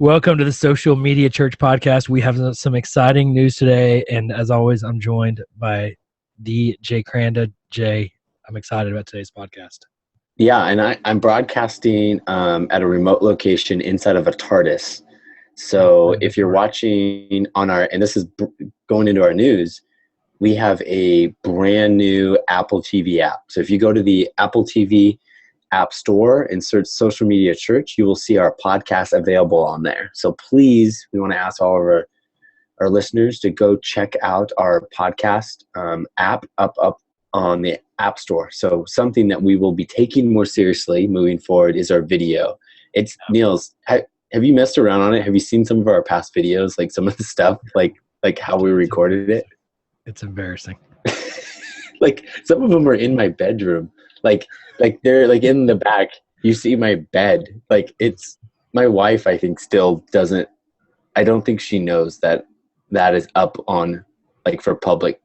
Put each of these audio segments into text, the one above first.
Welcome to the Social Media Church podcast. We have some exciting news today, and as always, I'm joined by the Jay Cranda. Jay, I'm excited about today's podcast. Yeah, and I'm broadcasting at a remote location inside of a TARDIS. So if you're watching on and this is going into our news, we have a brand new Apple TV app. So if you go to the Apple TV App Store and search Social Media Church, you will see our podcast available on there. So please, we want to ask all of our listeners to go check out our podcast app up on the App Store. So something that we will be taking more seriously moving forward is our video. It's Niels. Have you messed around on it? Have you seen some of our past videos, like some of the stuff, like how we recorded it? It's embarrassing. Like some of them are in my bedroom. Like they're like in the back. You see my bed. Like it's my wife. I think still doesn't. I don't think she knows that is up on like for public.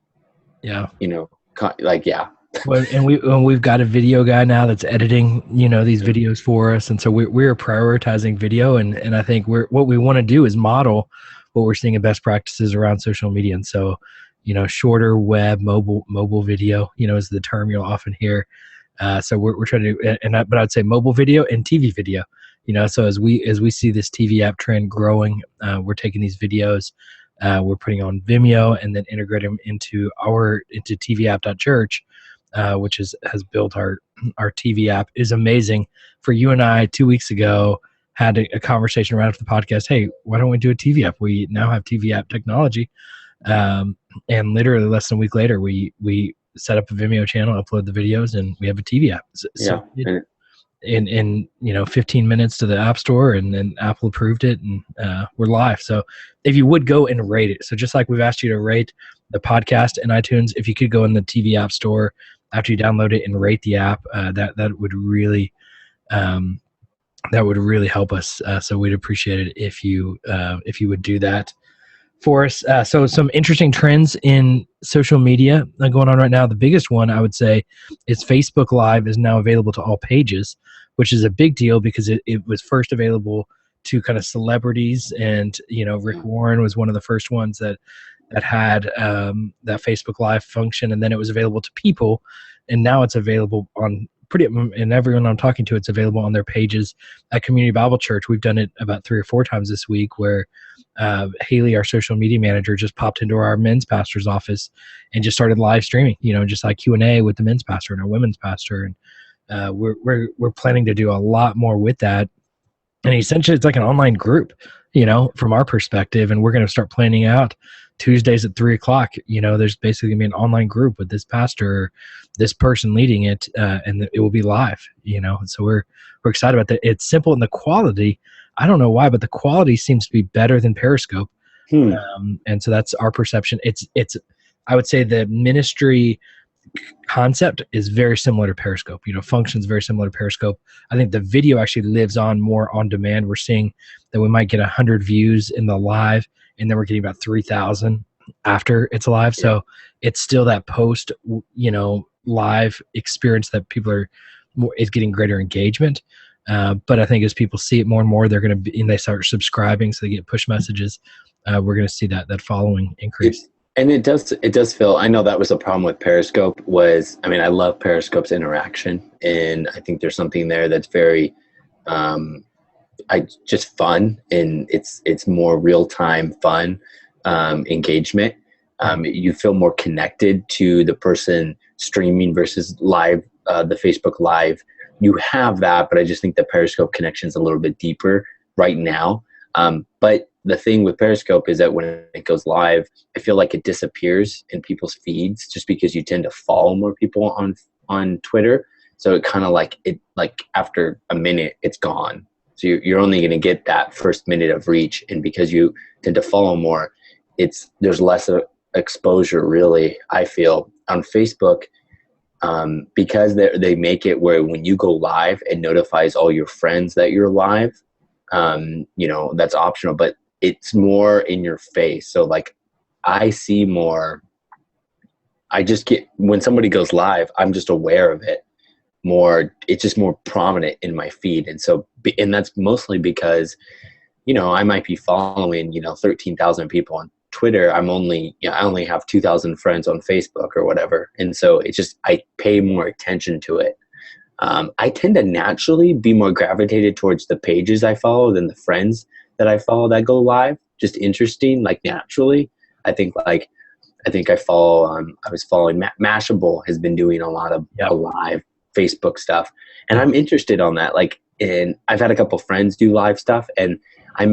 Yeah. Yeah. Well, and we've got a video guy now that's editing, these videos for us, and so we're prioritizing video, and I think what we want to do is model what we're seeing in best practices around social media, and so shorter web mobile video, is the term you'll often hear. So we're trying to do, but I'd say mobile video and TV video. So as we see this TV app trend growing, we're taking these videos, we're putting on Vimeo and then integrating them into tvapp.church, which has built our TV app. Is amazing. For you and I 2 weeks ago had a conversation right after the podcast. Hey, why don't we do a TV app? We now have TV app technology, and literally less than a week later, we set up a Vimeo channel, upload the videos, and we have a TV app. So in 15 minutes to the App Store, and then Apple approved it, and we're live. So if you would go and rate it, so just like we've asked you to rate the podcast in iTunes, if you could go in the TV App Store after you download it and rate the app, that would really help us. So we'd appreciate it if you would do that for us. So some interesting trends in social media going on right now. The biggest one I would say is Facebook Live is now available to all pages, which is a big deal because it was first available to kind of celebrities, and Rick Warren was one of the first ones that had that Facebook Live function, and then it was available to people, and now it's available on and everyone I'm talking to, it's available on their pages at Community Bible Church. We've done it about 3 or 4 times this week, where Haley, our social media manager, just popped into our men's pastor's office and just started live streaming, just like Q&A with the men's pastor and our women's pastor. And we're planning to do a lot more with that. And essentially it's like an online group, from our perspective, and we're going to start planning out Tuesdays at 3:00. There's basically going to be an online group with this pastor, this person leading it, and it will be live. So we're excited about that. It's simple, and the quality, I don't know why, but the quality seems to be better than Periscope. And so that's our perception. It's I would say the ministry concept is very similar to Periscope. Functions very similar to Periscope. I think the video actually lives on more on demand. We're seeing that we might get 100 views in the live, and then we're getting about 3,000 after it's live. Yeah. So it's still that post, live experience that people is getting greater engagement. But I think as people see it more and more, they're going to be, and they start subscribing, so they get push messages. We're going to see that following increase. And it does feel, I know that was a problem with Periscope I love Periscope's interaction, and I think there's something there that's very, just fun, and it's more real-time fun, engagement. You feel more connected to the person streaming versus live, the Facebook Live. You have that, but I just think the Periscope connection is a little bit deeper right now. But the thing with Periscope is that when it goes live, I feel like it disappears in people's feeds just because you tend to follow more people on Twitter. So it kind of like after a minute, it's gone. So you're only going to get that first minute of reach. And because you tend to follow more, there's less exposure, really, I feel. On Facebook, because they make it where when you go live, it notifies all your friends that you're live. That's optional, but it's more in your face. So like I see more, when somebody goes live, I'm just aware of it more. It's just more prominent in my feed. And that's mostly because, I might be following, 13,000 people on Twitter. I only have 2,000 friends on Facebook or whatever. And so I pay more attention to it. I tend to naturally be more gravitated towards the pages I follow than the friends that I follow that go live. Just interesting, like naturally. I think I follow. I was following Mashable has been doing a lot of Yep. live Facebook stuff, and I'm interested on that. And I've had a couple friends do live stuff, and I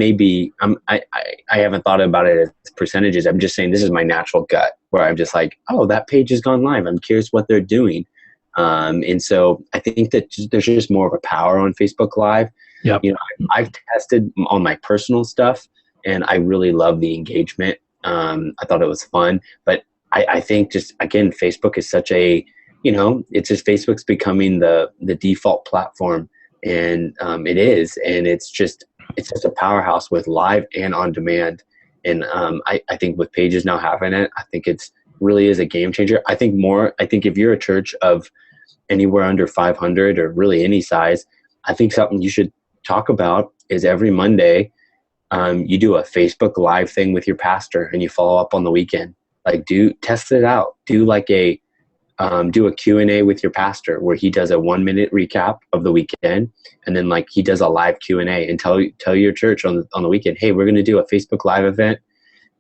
haven't thought about it as percentages. I'm just saying this is my natural gut, where I'm just like, oh, that page has gone live. I'm curious what they're doing. And so I think that there's just more of a power on Facebook Live. Yep. I've tested on my personal stuff, and I really love the engagement. I thought it was fun, but I think just, again, Facebook is such it's just Facebook's becoming the default platform, and it is, and it's just a powerhouse with live and on demand. And I think with pages now having it, I think it's really is a game changer. I think if you're a church of anywhere under 500 or really any size, I think something you should talk about is every Monday, you do a Facebook Live thing with your pastor, and you follow up on the weekend. Test it out. Do a Q&A with your pastor where he does a 1-minute recap of the weekend, and then he does a live Q&A, and tell your church on the weekend, hey, we're going to do a Facebook Live event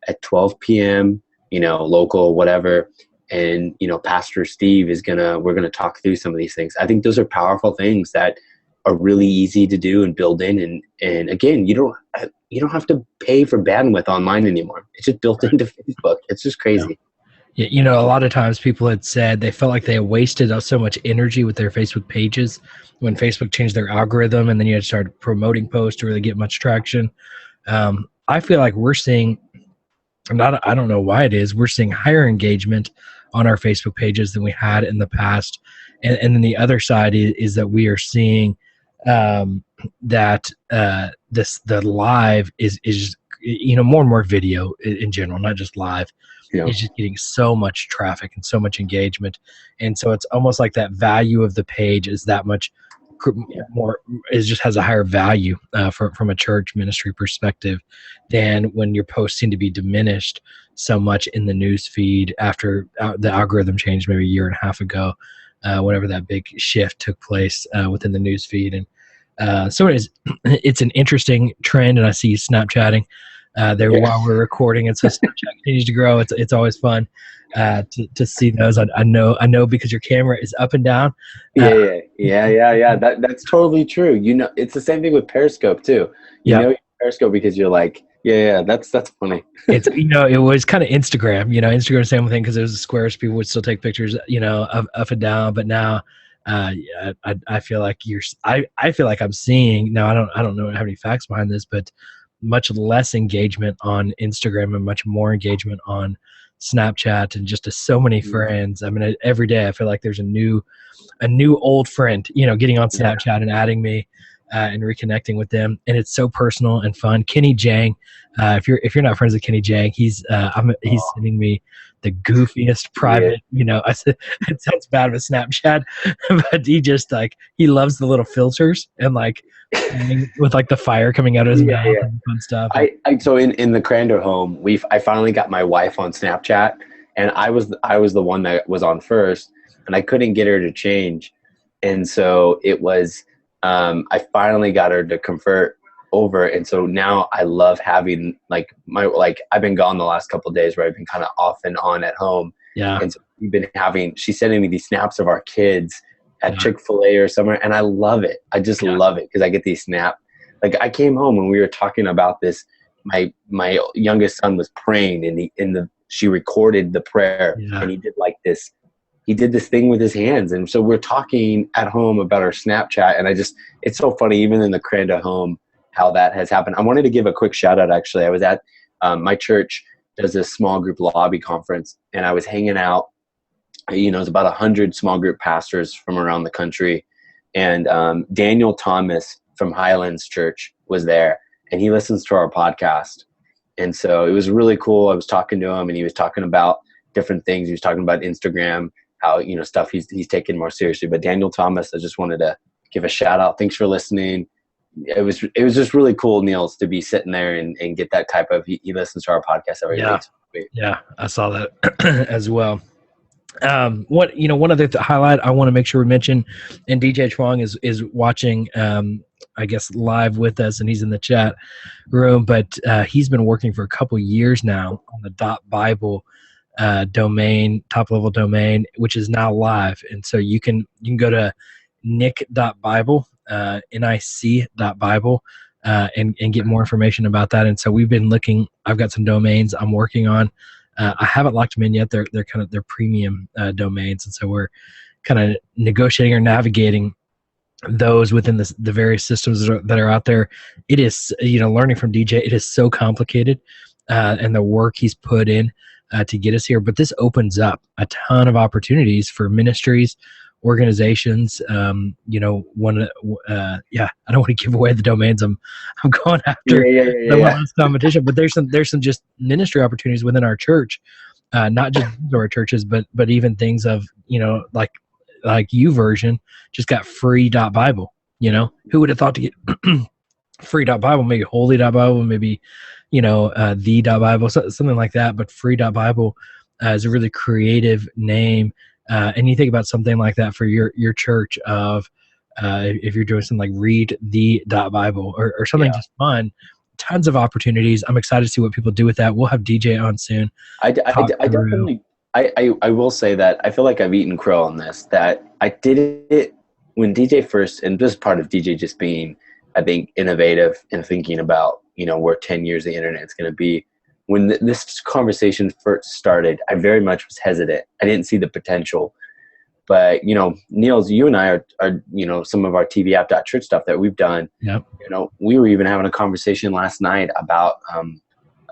at 12 p.m., local, whatever. And, Pastor Steve we're going to talk through some of these things. I think those are powerful things that are really easy to do and build in. And again, you don't have to pay for bandwidth online anymore. It's just built into Facebook. It's just crazy. Yeah. A lot of times people had said they felt like they wasted so much energy with their Facebook pages when Facebook changed their algorithm, and then you had to start promoting posts to really get much traction. I feel like we're seeing, I don't know why it is, we're seeing higher engagement on our Facebook pages than we had in the past. And then the other side is that we are seeing that the live is more and more video in general, not just live. It's just getting so much traffic and so much engagement, and so it's almost like that value of the page is that much more. It just has a higher value from a church ministry perspective than when your posts seem to be diminished so much in the news feed after the algorithm changed maybe a year and a half ago, whenever that big shift took place within the news feed. And so it's an interesting trend, and I see you Snapchatting while we're recording, and so Snapchat continues to grow. It's always fun to see those. I know because your camera is up and down. Yeah. That's totally true. It's the same thing with Periscope too. Periscope because you're like, that's funny. It's it was kind of Instagram. Instagram the same thing, because it was the squares. People would still take pictures, of up and down. But now, I feel like I feel like I'm seeing now. I don't know how many facts behind this, but much less engagement on Instagram and much more engagement on Snapchat, and just so many friends. I mean, every day I feel like there's a new old friend, getting on Snapchat and adding me and reconnecting with them, and it's so personal and fun. Kenny Jang, if you're not friends with Kenny Jang, he's sending me the goofiest private. It sounds bad with Snapchat, but he loves the little filters and with the fire coming out of his mouth and fun stuff. So in the Crander home, I finally got my wife on Snapchat, and I was the one that was on first, and I couldn't get her to change, and so it was I finally got her to convert over, and so now I love having I've been gone the last couple of days where I've been kind of off and on at home, and so she's sending me these snaps of our kids at Chick-fil-A or somewhere, and I love it. I just love it because I get these snaps. I came home and we were talking about this. My youngest son was praying, and she recorded the prayer, and he did this. He did this thing with his hands, and so we're talking at home about our Snapchat, and it's so funny, even in the Cranda home, how that has happened. I wanted to give a quick shout out. Actually, I was at my church does a small group lobby conference, and I was hanging out. It's about 100 small group pastors from around the country. And Daniel Thomas from Highlands Church was there, and he listens to our podcast. And so it was really cool. I was talking to him, and he was talking about different things. He was talking about Instagram, how, stuff he's taken more seriously. But Daniel Thomas, I just wanted to give a shout out. Thanks for listening. it was just really cool, Niels, to be sitting there and get that type of, he listens to our podcast every Yeah. week. Yeah, I saw that as well. One other highlight I want to make sure we mention, and DJ Chuang is watching, I guess, live with us, and he's in the chat room. But he's been working for a couple years now on the .bible domain, top level domain, which is now live, and so you can go to nic.bible, nic.bible, and get more information about that. And so we've been looking. I've got some domains I'm working on. I haven't locked them in yet. They're kind of, they're premium domains, and so we're kind of negotiating or navigating those within the various systems that are out there. It is, learning from DJ, it is so complicated, and the work he's put in to get us here. But this opens up a ton of opportunities for ministries, organizations. I don't want to give away the domains I'm going after the last competition, but there's some just ministry opportunities within our church, not just our churches, but even things of, like YouVersion just got free.bible. Who would have thought to get free.bible, maybe holy.bible, maybe the.bible, something like that. But free.bible is a really creative name. And you think about something like that for your church of, if you're doing something like read the .bible or something just fun, tons of opportunities. I'm excited to see what people do with that. We'll have DJ on soon. I definitely, I will say that I feel like I've eaten crow on this, that I did it when DJ first, and this is part of DJ just being, I think, innovative and thinking about, where 10 years of the internet is going to be. When this conversation first started, I very much was hesitant. I didn't see the potential. But, Niels, you and I are some of our TV app.church stuff that we've done. Yep. We were even having a conversation last night about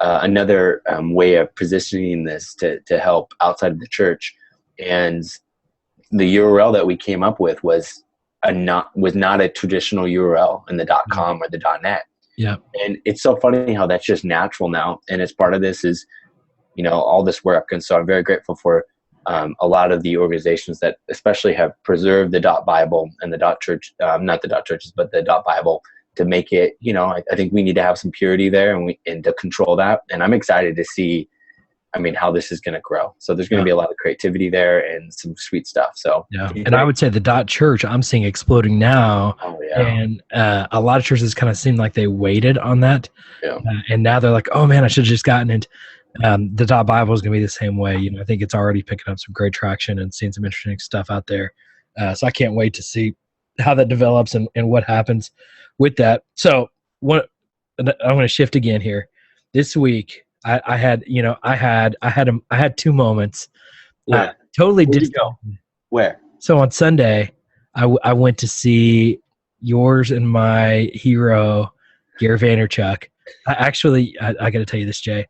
another way of positioning this to help outside of the church. And the URL that we came up with was not a traditional URL in the .com or the .net. Yeah. And it's so funny how that's just natural now. And as part of this is, all this work. And so I'm very grateful for a lot of the organizations that especially have preserved the .bible and the .church, not the .churches, but the .bible, to make it, I think we need to have some purity there and to control that. And I'm excited to see, how this is going to grow. So there's going to be a lot of creativity there and some sweet stuff. So and I would say the .church I'm seeing exploding now. Oh, yeah. And a lot of churches kind of seem like they waited on that. Yeah. And now they're like, oh man, I should have just gotten it. The .bible is going to be the same way. I think it's already picking up some great traction and seeing some interesting stuff out there. So I can't wait to see how that develops and what happens with that. So I'm going to shift again here. This week, I had two moments. Totally distant. Where? So on Sunday, I went to see yours and my hero, Gary Vaynerchuk. I got to tell you this, Jay.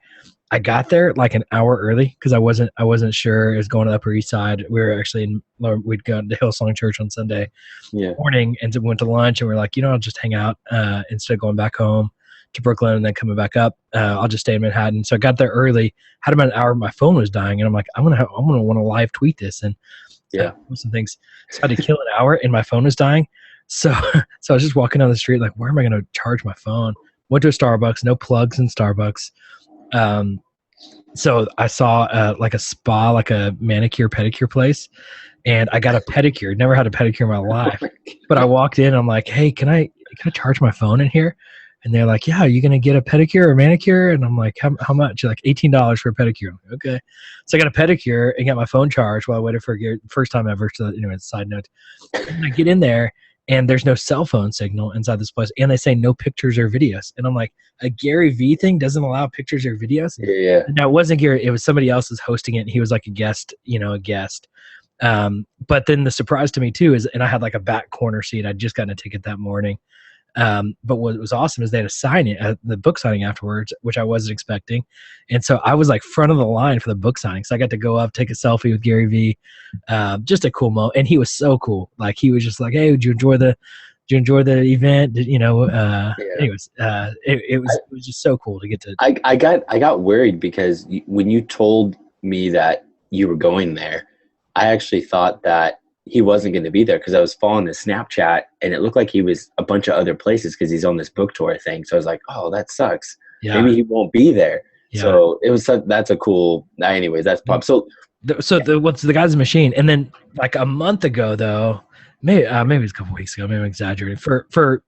I got there like an hour early because I wasn't sure. It was going to the Upper East Side. We were actually we'd gone to Hillsong Church on Sunday morning, and went to lunch, and we are like, I'll just hang out instead of going back home to Brooklyn and then coming back up. I'll just stay in Manhattan. So I got there early, had about an hour. My phone was dying, and I'm like, I'm gonna want to live tweet this and some things. So I had to kill an hour, and my phone was dying. So I was just walking down the street like, where am I gonna charge my phone? Went to a Starbucks, no plugs in Starbucks. So I saw like a spa, like a manicure pedicure place, and I got a pedicure. Never had a pedicure in my life, but I walked in. I'm like, hey, can I charge my phone in here? And they're like, yeah, are you going to get a pedicure or manicure? And I'm like, how much? You're like, $18 for a pedicure. I'm like, okay. So I got a pedicure and got my phone charged while I waited for Gary, first time ever. So, side note. And I get in there and there's no cell phone signal inside this place. And they say no pictures or videos. And I'm like, a Gary V thing doesn't allow pictures or videos? Yeah. No, it wasn't Gary. It was somebody else was hosting it. And he was like a guest. But then the surprise to me too is, and I had like a back corner seat. I'd just gotten a ticket that morning. But what was awesome is they had a signing, the book signing afterwards, which I wasn't expecting. And so I was like front of the line for the book signing. So I got to go up, take a selfie with Gary V. Just a cool moment. And he was so cool. Like he was just like, hey, did you enjoy the event? Anyways, it was just so cool to get to. I got worried because when you told me that you were going there, I actually thought that he wasn't going to be there because I was following his Snapchat and it looked like he was a bunch of other places because he's on this book tour thing. So I was like, oh, that sucks. Yeah. Maybe he won't be there. Yeah. So it was that's a cool. Anyways, that's pop. So What's the guy's a machine? And then like a month ago though, maybe it was a couple weeks ago, maybe I'm exaggerating. For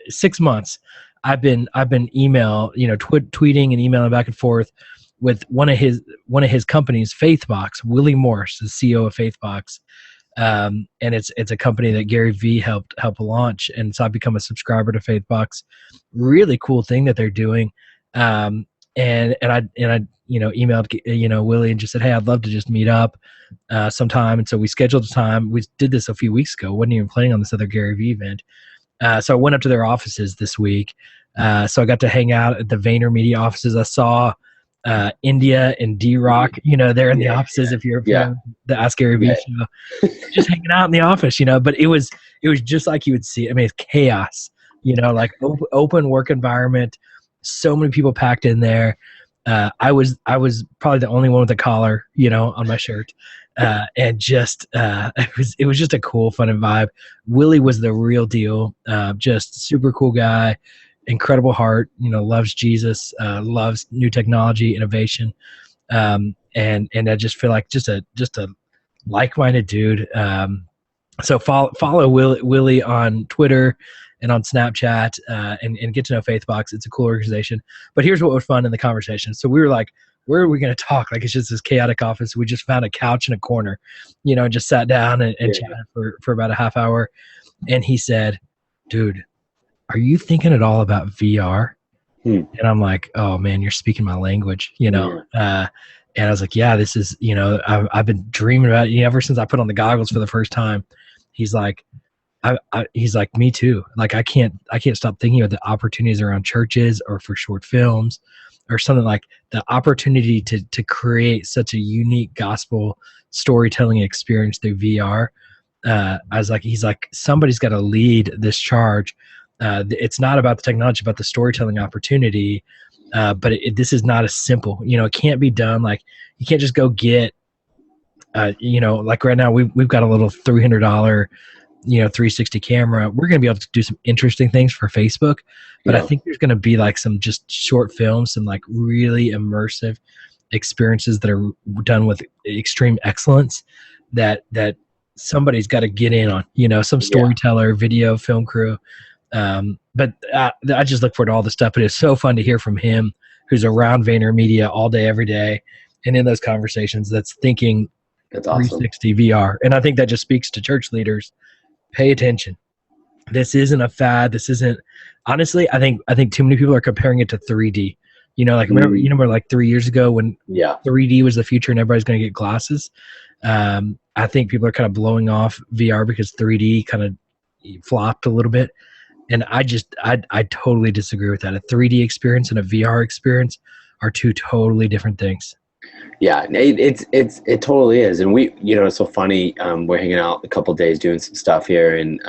6 months, I've been email, tweeting and emailing back and forth with one of his companies, Faithbox. Willie Morse, the CEO of Faithbox. And it's a company that Gary Vee helped launch, and so I've become a subscriber to Faithbox. Really cool thing that they're doing. And I emailed Willie and just said, hey, I'd love to just meet up sometime. And so we scheduled a time. We did this a few weeks ago. Wasn't even planning on this other Gary Vee event. So I went up to their offices this week. So I got to hang out at the VaynerMedia offices. I saw India and D-Rock, they're in the offices. If you're the Ask Gary Vee show, just hanging out in the office, but it was just like you would see. I mean, it's chaos, like open work environment. So many people packed in there. I was probably the only one with a collar, on my shirt. And just it was just a cool, fun vibe. Willie was the real deal. Just super cool guy, incredible heart. Loves Jesus, loves new technology, innovation, and I just feel like just a like-minded dude. So follow Willie on Twitter and on Snapchat, and get to know Faithbox. It's a cool organization. But here's what was fun in the conversation. So we were like, where are we going to talk? Like, it's just this chaotic office. We just found a couch in a corner, and just sat down and chatted for about a half hour. And he said, dude, are you thinking at all about VR? And I'm like, oh man, you're speaking my language, and I was like, yeah, this is, I've been dreaming about it ever since I put on the goggles for the first time. He's like, he's like, me too. Like, I can't stop thinking of the opportunities around churches or for short films or something, like the opportunity to create such a unique gospel storytelling experience through VR. He's like, somebody's got to lead this charge. It's not about the technology, about the storytelling opportunity. But this is not as simple, it can't be done. Like, you can't just go get, like right now we've got a little $300, 360 camera. We're going to be able to do some interesting things for Facebook, but I think there's going to be like some just short films, some like really immersive experiences that are done with extreme excellence that somebody's got to get in on, some storyteller, video, film crew. But I just look forward to all this stuff. But it's so fun to hear from him, who's around VaynerMedia all day, every day. And in those conversations, that's thinking that's awesome. 360 VR. And I think that just speaks to church leaders. Pay attention. This isn't a fad. This isn't, honestly, I think too many people are comparing it to 3D. Remember like 3 years ago when 3D was the future and everybody's going to get glasses. I think people are kind of blowing off VR because 3D kind of flopped a little bit. And I totally disagree with that. A 3D experience and a VR experience are two totally different things. Yeah, it totally is. And we, it's so funny. We're hanging out a couple of days doing some stuff here, and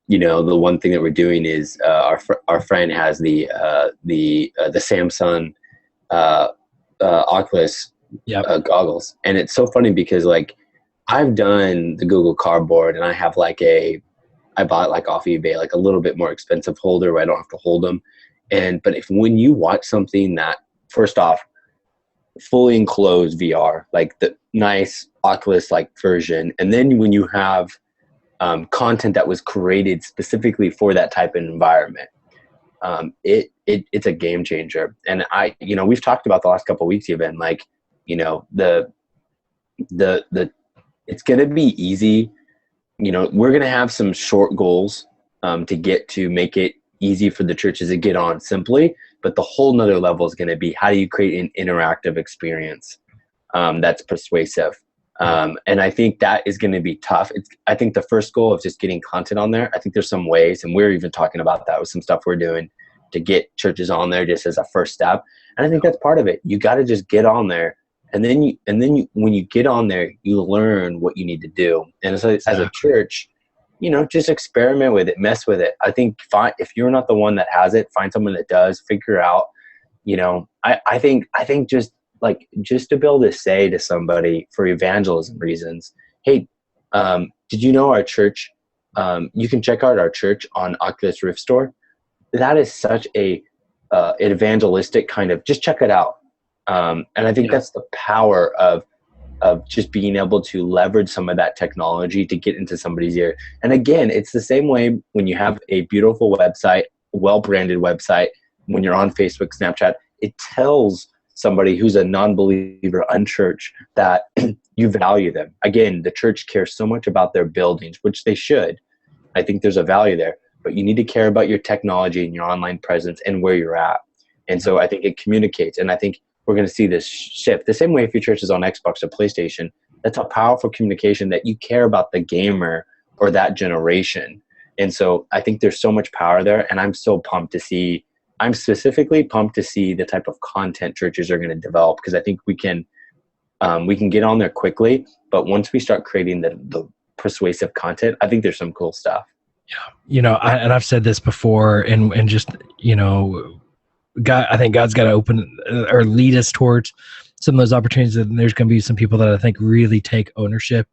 the one thing that we're doing is our friend has the Samsung Oculus goggles, and it's so funny because like I've done the Google Cardboard, and I have I bought like off eBay, like a little bit more expensive holder where I don't have to hold them. But when you watch something that, first off, fully enclosed VR, like the nice Oculus like version, and then when you have content that was created specifically for that type of environment, it's a game changer. And we've talked about the last couple of weeks even, like, the it's going to be easy. We're going to have some short goals to make it easy for the churches to get on simply, but the whole nother level is going to be, how do you create an interactive experience that's persuasive? And I think that is going to be tough. I think the first goal of just getting content on there, I think there's some ways, and we're even talking about that with some stuff we're doing to get churches on there just as a first step. And I think that's part of it. You got to just get on there. And then when you get on there, you learn what you need to do. And as a church, just experiment with it, mess with it. I think if you're not the one that has it, find someone that does, figure out, I think just to be able to say to somebody for evangelism reasons, hey, Did you know our church? You can check out our church on Oculus Rift Store. That is such a an evangelistic kind of, just check it out. And I think that's the power of just being able to leverage some of that technology to get into somebody's ear. And again, it's the same way when you have a beautiful website, well-branded website, when you're on Facebook, Snapchat, it tells somebody who's a non-believer, unchurched, that you value them. Again, the church cares so much about their buildings, which they should. I think there's a value there, but you need to care about your technology and your online presence and where you're at. And so I think it communicates. And I think we're going to see this shift. The same way if your church is on Xbox or PlayStation, that's a powerful communication that you care about the gamer or that generation. And so I think there's so much power there. And I'm specifically pumped to see the type of content churches are going to develop, because I think we can get on there quickly. But once we start creating the persuasive content, I think there's some cool stuff. Yeah. And I've said this before, and just, God, I think God's got to open or lead us towards some of those opportunities. And there's going to be some people that I think really take ownership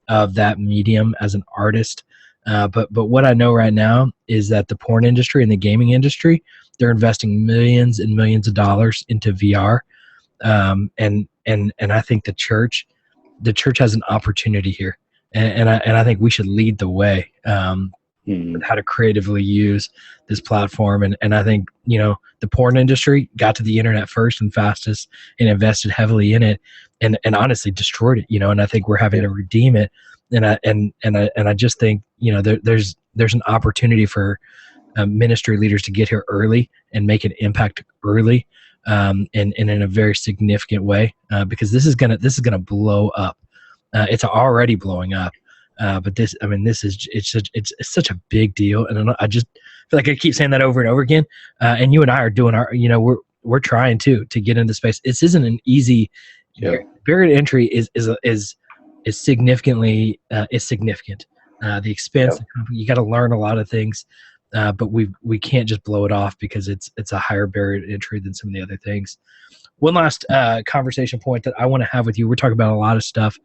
of that medium as an artist. But what I know right now is that the porn industry and the gaming industry, they're investing millions and millions of dollars into VR. And I think the church has an opportunity here. And I think we should lead the way. How to creatively use this platform. And I think, the porn industry got to the internet first and fastest and invested heavily in it and honestly destroyed it, and I think we're having to redeem it. And I just think, there's an opportunity for ministry leaders to get here early and make an impact early, and in a very significant way, because this is gonna blow up. It's already blowing up. But it's such a big deal, and I just feel like I keep saying that over and over again. And you and I are doing we're trying to get into space. This isn't an easy. Barrier to entry is significantly is significant. The expense, you got to learn a lot of things, but we can't just blow it off because it's a higher barrier to entry than some of the other things. One last conversation point that I want to have with you. We're talking about a lot of stuff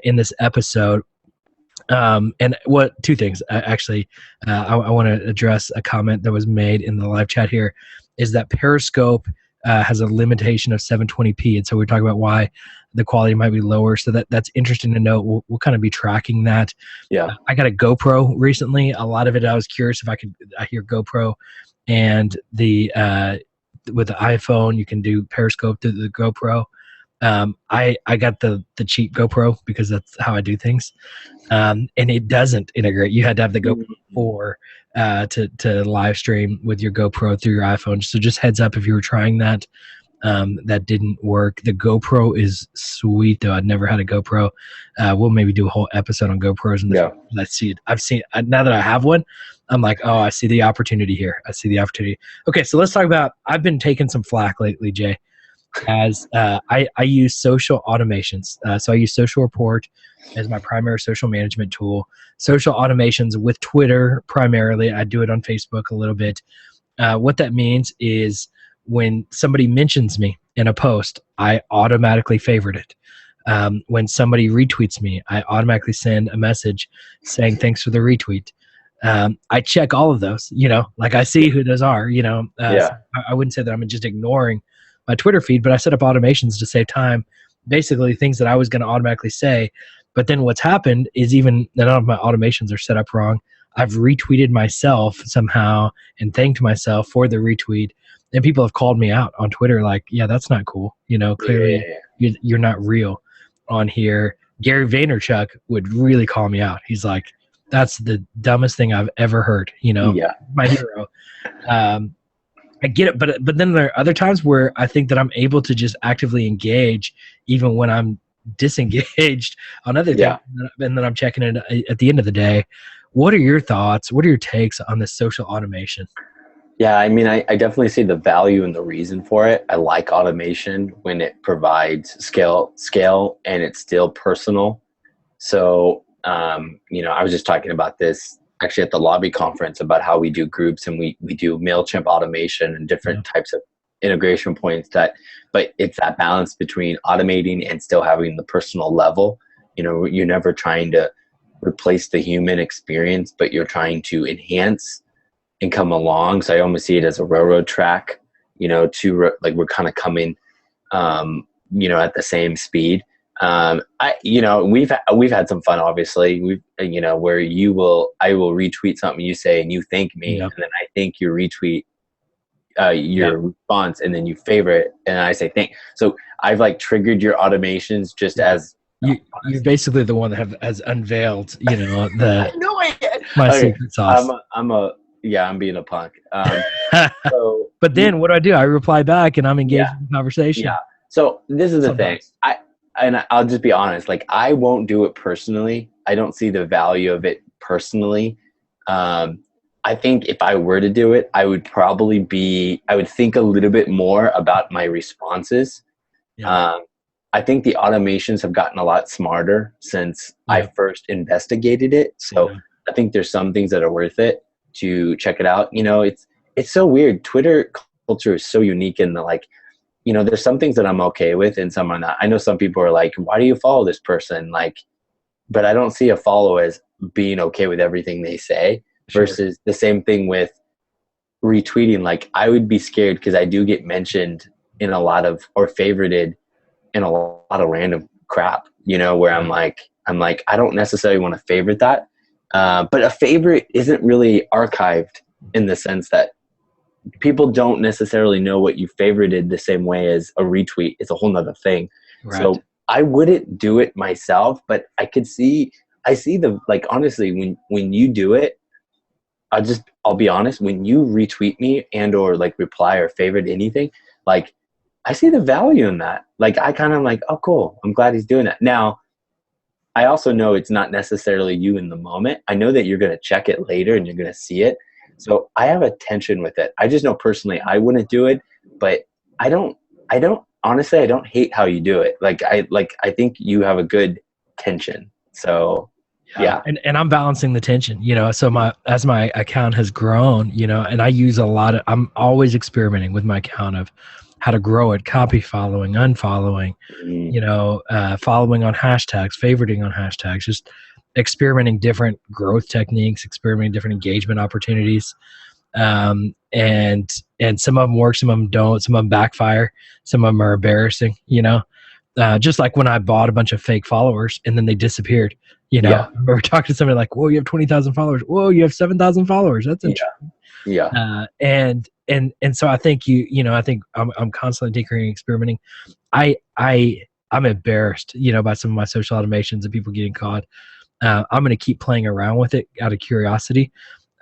in this episode. And two things actually, I want to address a comment that was made in the live chat here, is that Periscope has a limitation of 720p. And so we're talking about why the quality might be lower. So that's interesting to know. We'll kind of be tracking that. Yeah. I got a GoPro recently. A lot of it, I was curious if I hear GoPro, and with the iPhone, you can do Periscope through the GoPro. I got the cheap GoPro because that's how I do things. And it doesn't integrate. You had to have the GoPro 4 to live stream with your GoPro through your iPhone. So just heads up if you were trying that. That didn't work. The GoPro is sweet though. I'd never had a GoPro. We'll maybe do a whole episode on GoPros. And I've seen it. Now that I have one, I'm like, oh, I see the opportunity here. Okay, so let's talk about, I've been taking some flack lately, Jay, as I use social automations. So I use Social Report as my primary social management tool. Social automations with Twitter primarily. I do it on Facebook a little bit. What that means is when somebody mentions me in a post, I automatically favorite it. When somebody retweets me, I automatically send a message saying thanks for the retweet. I check all of those, like I see who those are, so I wouldn't say that I'm just ignoring my Twitter feed, but I set up automations to save time, basically things that I was going to automatically say. But then what's happened is even none of my automations are set up wrong. I've retweeted myself somehow and thanked myself for the retweet. And people have called me out on Twitter like, yeah, that's not cool. Clearly you're not real on here. Gary Vaynerchuk would really call me out. He's like, that's the dumbest thing I've ever heard, my hero. I get it, but then there are other times where I think that I'm able to just actively engage even when I'm disengaged on other things, and then I'm checking it at the end of the day. What are your thoughts? What are your takes on this social automation? Yeah, I mean, I definitely see the value and the reason for it. I like automation when it provides scale, and it's still personal. So, I was just talking about this actually at the lobby conference about how we do groups and we do MailChimp automation and different types of integration points but it's that balance between automating and still having the personal level. You're never trying to replace the human experience, but you're trying to enhance and come along. So I almost see it as a railroad track, like we're kind of coming, at the same speed. We've had some fun, obviously. Where I will retweet something you say and you thank me, Yep. and then I think your retweet, Yep. your response, and then you favorite, and I say thank. So I've like triggered your automations just as You're basically the one that has unveiled, I know I my okay. secret sauce. I'm being a punk. So But then what do? I reply back and I'm engaged yeah, in the conversation. yeah. So this is the thing. Sometimes. I'll just be honest. Like I won't do it personally. I don't see the value of it personally. I think if I were to do it, I would think a little bit more about my responses. Yeah. I think the automations have gotten a lot smarter since I Yeah. first investigated it. So Yeah. I think there's some things that are worth it to check it out. It's so weird. Twitter culture is so unique in the there's some things that I'm okay with and some are not. I know some people are like, why do you follow this person? But I don't see a follow as being okay with everything they say versus the same thing with retweeting. Like I would be scared because I do get mentioned in a lot of, or favorited in a lot of random crap, where I'm like, I don't necessarily want to favorite that. But a favorite isn't really archived in the sense that people don't necessarily know what you favorited the same way as a retweet. It's a whole nother thing. Right. So I wouldn't do it myself, but I see the, like, honestly, when you do it, I'll be honest, when you retweet me and or like reply or favorite anything, like I see the value in that. Like I kind of like, oh cool, I'm glad he's doing that. Now, I also know it's not necessarily you in the moment. I know that you're going to check it later and you're going to see it. So I have a tension with it. I just know personally I wouldn't do it, but I don't honestly, I don't hate how you do it. I think you have a good tension. So yeah. And I'm balancing the tension, so as my account has grown, and I use I'm always experimenting with my account of how to grow it, copy following, unfollowing, following on hashtags, favoriting on hashtags, just experimenting different growth techniques, experimenting different engagement opportunities. And some of them work, some of them don't, some of them backfire, some of them are embarrassing, just like when I bought a bunch of fake followers and then they disappeared. Yeah. I remember talking to somebody like, whoa, you have 20,000 followers. Whoa, you have 7,000 followers. That's interesting. Yeah. And so I think I think I'm constantly tinkering, experimenting. I'm embarrassed, by some of my social automations and people getting caught. I'm going to keep playing around with it out of curiosity.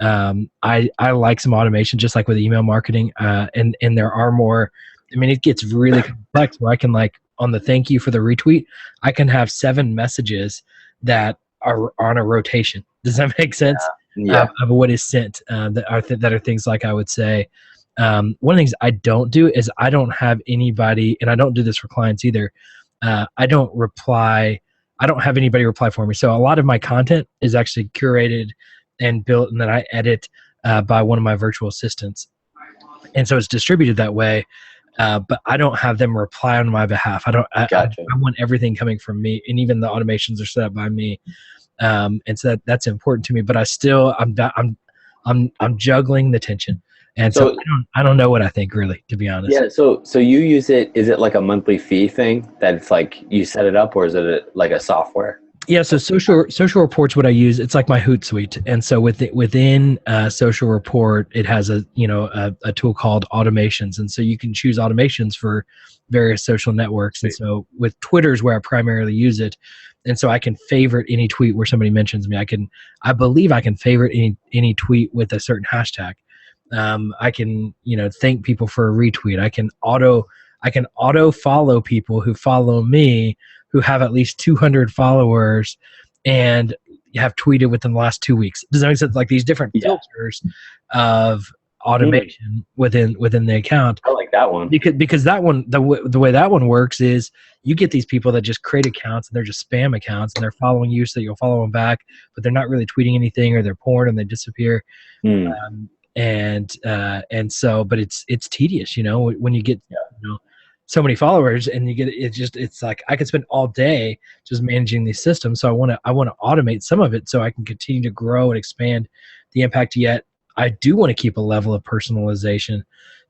I like some automation, just like with email marketing. And there are more. I mean, it gets really complex where I can, like, on the thank you for the retweet, I can have 7 messages that are on a rotation. Does that make sense? Yeah. Of what is sent, that are things like, I would say, one of the things I don't do is I don't have anybody, and I don't do this for clients either. I don't have anybody reply for me. So a lot of my content is actually curated and built, and then I edit by one of my virtual assistants. And so it's distributed that way. But I don't have them reply on my behalf. I want everything coming from me, and even the automations are set up by me. And so that's important to me. But I'm juggling the tension, and so I don't know what I think, really, to be honest. Yeah. So you use it? Is it like a monthly fee thing that it's like you set it up, or is it like a software? Yeah, so social reports, what I use, it's like my Hootsuite, and so within social report, it has a tool called automations, and so you can choose automations for various social networks. And so with Twitter is where I primarily use it, and so I can favorite any tweet where somebody mentions me. I believe I can favorite any tweet with a certain hashtag. I can thank people for a retweet. I can auto follow people who follow me, who have at least 200 followers and have tweeted within the last 2 weeks. Does that make sense? Like these different filters of automation within the account. I like that one. Because that one, the way that one works is you get these people that just create accounts and they're just spam accounts and they're following you so you'll follow them back, but they're not really tweeting anything, or they're porn and they disappear. And so, but it's tedious, when you get, so many followers, and you get it's like I could spend all day just managing these systems. So I want to automate some of it so I can continue to grow and expand the impact. Yet I do want to keep a level of personalization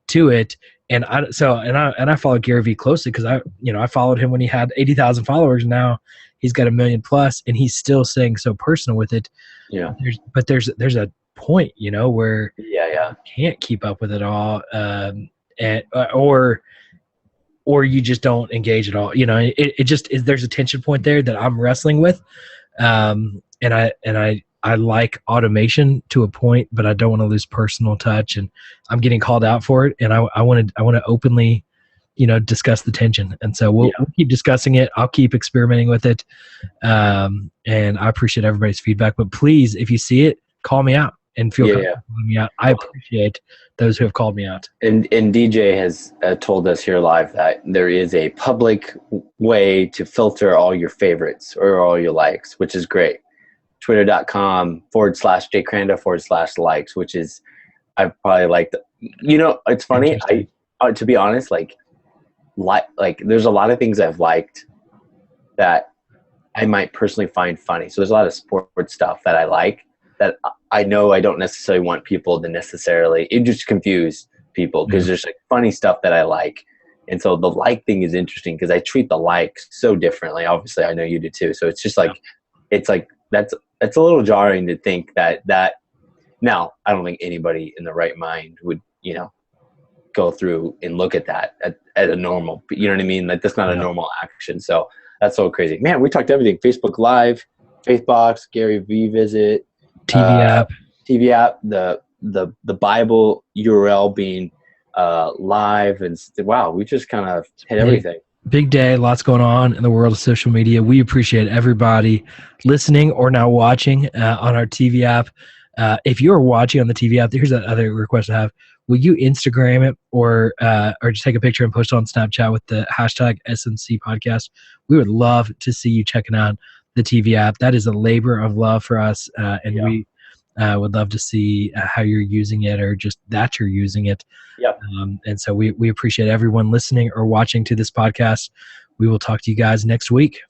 to it. And I followed Gary Vee closely because I followed him when he had 80,000 followers. Now he's got 1 million plus, and he's still staying so personal with it. Yeah. But there's a point, where Yeah. you can't keep up with it all, and or you just don't engage at all. It just is. There's a tension point there that I'm wrestling with, and I like automation to a point, but I don't want to lose personal touch, and I'm getting called out for it. And I want to openly, discuss the tension. And so we'll keep discussing it. I'll keep experimenting with it. And I appreciate everybody's feedback, but please, if you see it, call me out and feel comfortable calling me out. I appreciate those who have called me out. And DJ has told us here live that there is a public way to filter all your favorites or all your likes, which is great. Twitter.com/jcranda/likes, which is, I probably like it's funny. To be honest, like there's a lot of things I've liked that I might personally find funny. So there's a lot of sports stuff that I like that I know I don't necessarily want people to it just confuse people because there's like funny stuff that I like. And so the like thing is interesting because I treat the likes so differently. Obviously I know you do too. So it's just like, it's like, that's a little jarring to think that now I don't think anybody in the right mind would, go through and look at that at a normal, you know what I mean? Like that's not a normal action. So that's so crazy, man. We talked everything: Facebook Live, Faithbox, Gary Vee visit, TV app, the Bible URL being live, and wow, we just kind of hit everything. Big day, lots going on in the world of social media. We appreciate everybody listening or now watching on our TV app. If you're watching on the TV app, here's another request I have. Will you Instagram it or just take a picture and post it on Snapchat with the hashtag SMC podcast? We would love to see you checking out the TV app. That is a labor of love for us, and we would love to see how you're using it or just that you're using it. Yep. And so we appreciate everyone listening or watching to this podcast. We will talk to you guys next week.